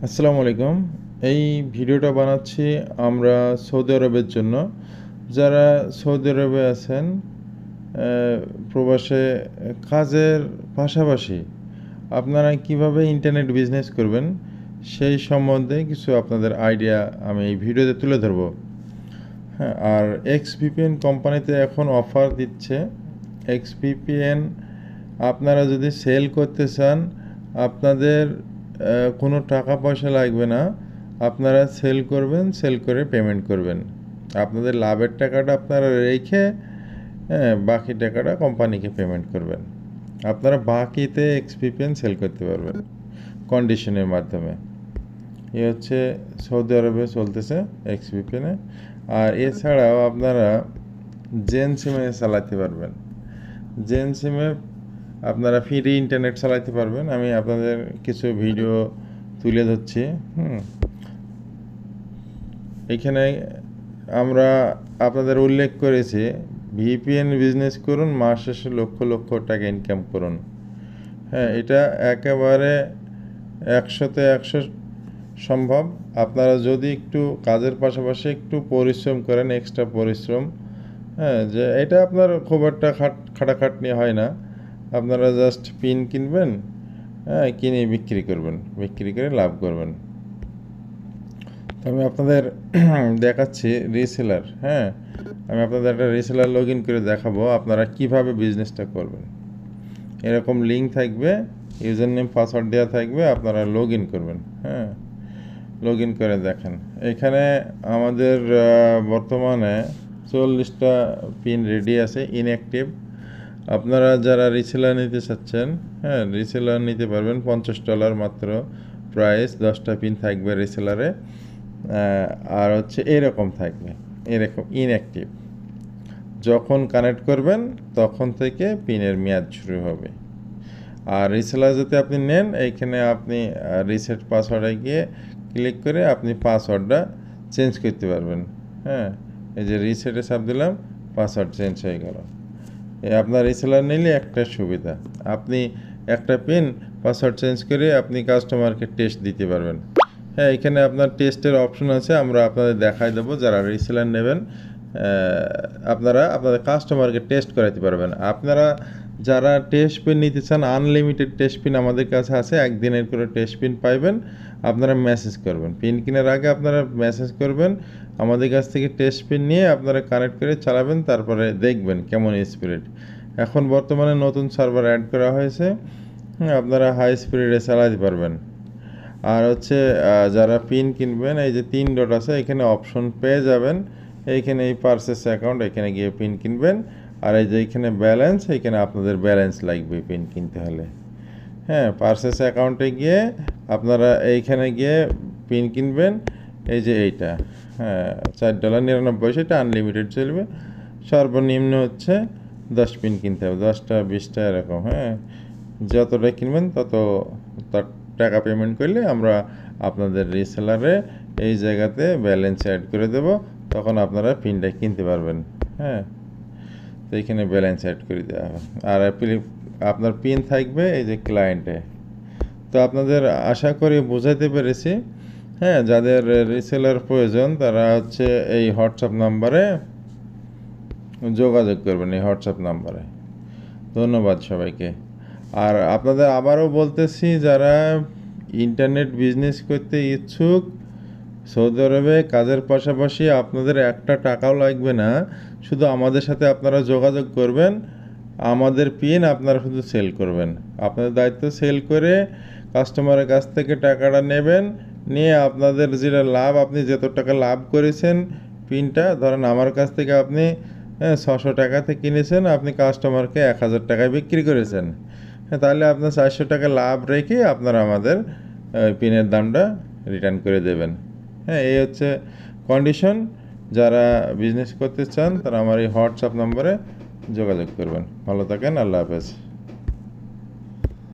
আসসালামু আলাইকুম। এই ভিডিওটা বানাচ্ছি আমরা সৌদি আরবের জন্য। যারা সৌদি আরবে আছেন প্রবাসে কাজের পাশাপাশি আপনারা কিভাবে ইন্টারনেট বিজনেস করবেন সেই সম্বন্ধে কিছু আপনাদের আইডিয়া আমি এই ভিডিওতে তুলে ধরব। হ্যাঁ, আর এক্সভিপিএন কোম্পানিতে এখন অফার দিচ্ছে। এক্সভিপিএন আপনারা যদি সেল করতে চান, আপনাদের কোনো টাকা পয়সা লাগবে না। আপনারা সেল করবেন, সেল করে পেমেন্ট করবেন। আপনাদের লাভের টাকাটা আপনারা রেখে বাকি টাকাটা কোম্পানিকে পেমেন্ট করবেন। আপনারা বাকিতে এক্সভিপিএন সেল করতে পারবেন কন্ডিশনের মাধ্যমে। এ হচ্ছে সৌদি আরবে চলতেছে এক্সভিপিএনে। আর এছাড়াও আপনারা জেন সিমে চালাতে পারবেন। জেন সিমে আপনারা ফ্রি ইন্টারনেট চালাতে পারবেন। আমি আপনাদের কিছু ভিডিও তুলে ধরছি। এখানে আমরা আপনাদের উল্লেখ করেছি ভিপিএন বিজনেস করুন, মাস শেষে লক্ষ লক্ষ টাকা ইনকাম করুন। হ্যাঁ, এটা একেবারে 100-তে 100 সম্ভব। আপনারা যদি একটু কাজের পাশাপাশি একটু পরিশ্রম করেন, এক্সট্রা পরিশ্রম, যে এটা আপনার খুব একটা খাটাখাটনি হয় না। আপনারা জাস্ট পিন কিনবেন, কিনে বিক্রি করবেন, বিক্রি করে লাভ করবেন। তো আমি আপনাদের দেখাচ্ছি রিসেলার। আমি আপনাদের একটা রিসেলার লগ ইন করে দেখাবো আপনারা কিভাবে বিজনেসটা করবেন। এরকম লিঙ্ক থাকবে, ইউজার নেম পাসওয়ার্ড দেওয়া থাকবে, আপনারা লগ ইন করবেন। লগ ইন করে দেখেন। এখানে আমাদের বর্তমানে 40টা পিন রেডি আছে, ইনঅ্যাক্টিভ। আপনারা যারা রিসেলার নিতে চাচ্ছেন, রিসেলার নিতে পারবেন। $50 মাত্র প্রাইস। 10টা পিন থাকবে রিসেলারে। আর হচ্ছে এরকম থাকবে, এরকম ইনঅ্যাক্টিভ। যখন কানেক্ট করবেন তখন থেকে পিনের মেয়াদ শুরু হবে। আর রিসেলার যদি আপনি নেন, এইখানে আপনি রিসেট পাসওয়ার্ডে গিয়ে ক্লিক করে আপনি পাসওয়ার্ডটা চেঞ্জ করতে পারবেন। এই যে রিসেটে চাপ দিলাম, পাসওয়ার্ড চেঞ্জ হয়ে গেল। আপনার রিসেলার নিলে একটা সুবিধা, আপনি একটা পিন পাসওয়ার্ড চেঞ্জ করে আপনি কাস্টমারকে টেস্ট দিতে পারবেন। এখানে আপনার টেস্টের অপশন আছে, আমরা আপনাদের দেখাই দেবো। যারা রিসেলার নেবেন, আপনারা আপনাদের কাস্টমারকে টেস্ট করাতে পারবেন। আপনারা যারা টেস্ট পিন নিতে চান, আনলিমিটেড টেস্ট পিন আমাদের কাছে আছে। একদিনের করে টেস্ট পিন পাইবেন। আপনারা মেসেজ করবেন, পিন কেনার আগে আপনারা মেসেজ করবেন, আমাদের কাছ থেকে টেস্ট পিন নিয়ে আপনারা কানেক্ট করে চালাবেন, তারপরে দেখবেন কেমন স্পিড। এখন বর্তমানে নতুন সার্ভার অ্যাড করা হয়েছে, আপনারা হাই স্পিডে চালাতে পারবেন। আর হচ্ছে যারা পিন কিনবেন, এই যে 3 ডট আছে, এখানে অপশন পেয়ে যাবেন। এইখানে এই পারচেস অ্যাকাউন্ট, এখানে গিয়ে পিন কিনবেন। আর এই যে এইখানে ব্যালেন্স, এইখানে আপনাদের ব্যালেন্স লাগবে পিন কিনতে হলে। পারচেস অ্যাকাউন্টে গিয়ে আপনারা এইখানে গিয়ে পিন কিনবেন। এই যে এইটা $4.99, সেটা আনলিমিটেড চলবে। সর্বনিম্ন হচ্ছে 10 পিন কিনতে হবে, 10টা 20টা এরকম। যতটা কিনবেন তত তার টাকা পেমেন্ট করলে আমরা আপনাদের রিসেলারে এই জায়গাতে ব্যালেন্স অ্যাড করে দেব, তখন আপনারা পিনটা কিনতে পারবেন। তো এখানে ব্যালেন্স অ্যাড করে দেওয়া হবে। আর আপনার পিন থাকবে এই যে ক্লায়েন্টে। তো আপনাদের আশা করি বোঝাতে পেরেছি। যাদের রিসেলার প্রয়োজন তারা হচ্ছে এই হোয়াটসঅ্যাপ নাম্বারে যোগাযোগ করবেন, এই হোয়াটসঅ্যাপ নাম্বারে। ধন্যবাদ সবাইকে। আর আপনাদের আবারও বলতেছি, যারা ইন্টারনেট বিজনেস করতে ইচ্ছুক সৌদি আরবে, কাজের পাশাপাশি আপনাদের একটা টাকাও লাগবে না, শুধু আমাদের সাথে আপনারা যোগাযোগ করবেন। আমাদের পিন আপনারা শুধু সেল করবেন। আপনাদের দায়িত্ব সেল করে কাস্টমারের কাছ থেকে টাকাটা নেবেন, নিয়ে আপনাদের যেটা লাভ, আপনি যত টাকা লাভ করেছেন পিনটা, ধরেন আমার কাছ থেকে আপনি 600 টাকাতে কিনেছেন, আপনি কাস্টমারকে 1000 টাকায় বিক্রি করেছেন। তাহলে আপনার 400 টাকা লাভ রেখে আপনারা আমাদের পিনের দামটা রিটার্ন করে দেবেন। এই হচ্ছে কন্ডিশন। যারা বিজনেস করতে চান তারা আমার এই হোয়াটসঅ্যাপ নম্বরে যোগাযোগ করবেন। ভালো থাকেন, আল্লাহ হাফেজ।